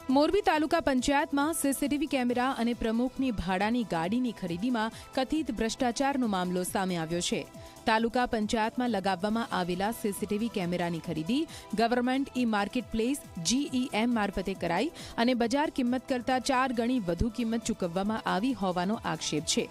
મોરબી તાલુકા પંચાયતમાં CCTV camera અને પ્રમુખની ભાડાની ગાડીની ખરીદીમાં કથિત ભ્રષ્ટાચારનો મામલો સામે આવ્યો છે। તાલુકા પંચાયતમાં લગાવવામાં આવેલા સીસીટીવી કેમેરાની ખરીદી government e market place GEM મારફતે કરાઈ અને બજાર કિંમત કરતાં 4 ગણી વધુ કિંમત ચૂકવવામાં આવી હોવાનો આક્ષેપ છે।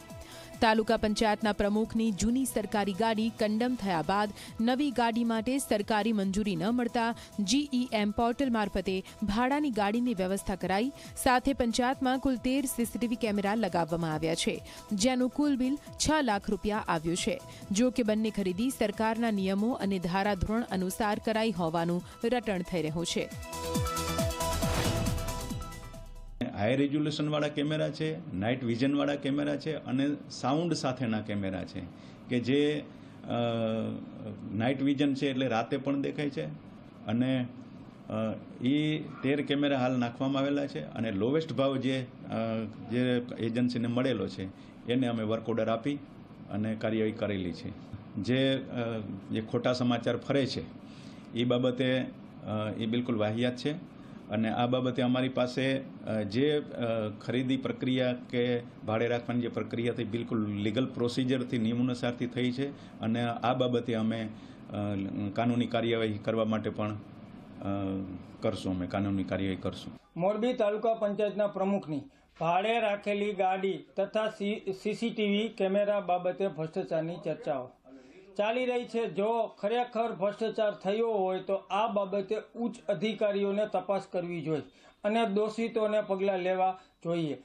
તાલુકા પંચાયતના પ્રમુખની જૂની સરકારી ગાડી કંડમ થયા બાદ નવી ગાડી માટે સરકારી મંજૂરી ન મળતા GEM પોર્ટલ મારફતે ભાડાની ગાડીની વ્યવસ્થા કરાઈ। સાથે પંચાયતમાં કુલ 13 સીસીટીવી કેમેરા લગાવવામાં આવ્યા છે, જેનું કુલ બિલ 6 લાખ રૂપિયા આવ્યું છે। જો કે બંને ખરીદી સરકારના નિયમો અને ધારાધોરણ અનુસાર કરાઈ હોવાનું રટણ થઈ રહ્યું છે। हाई रेज्युलेशन वाला कैमरा है, नाइट विजन वाला कैमरा है और साउंड साथेना कैमरा है कि जे नाइट विजन है एटले राते पण देखाय छे अने ई 13 कैमरा हाल नाखवामां आवेला छे अने लोवेस्ट भाव जे एजन्सी ने मळेलो छे एने अमे वर्क ऑर्डर आपी अने कार्यवाही करेली छे। जे खोटा समाचार फरे छे ई बाबते ई बिल्कुल वाहियात छे અને આ બાબતે અમારી પાસે જે ખરીદી પ્રક્રિયા કે ભાડે રાખવાની જે પ્રક્રિયા થઈ બિલકુલ લીગલ પ્રોસિજરથી નિયમાનુસારથી થઈ છે અને આ બાબતે અમે કાનૂની કાર્યવાહી કરવા માટે પણ કરશું। અમે કાનૂની કાર્યવાહી કરશું। મોરબી તાલુકા પંચાયતના પ્રમુખની ભાડે રાખેલી ગાડી તથા CCTV કેમેરા બાબતે ભ્રષ્ટાચારની ચર્ચાઓ ચાલી રહી છે। જો ખરેખર ભ્રષ્ટાચાર થયો હોય તો આ બાબતે ઉચ્ચ અધિકારીઓને તપાસ કરવી જોઈએ અને દોષિતોને પગલાં લેવા જોઈએ।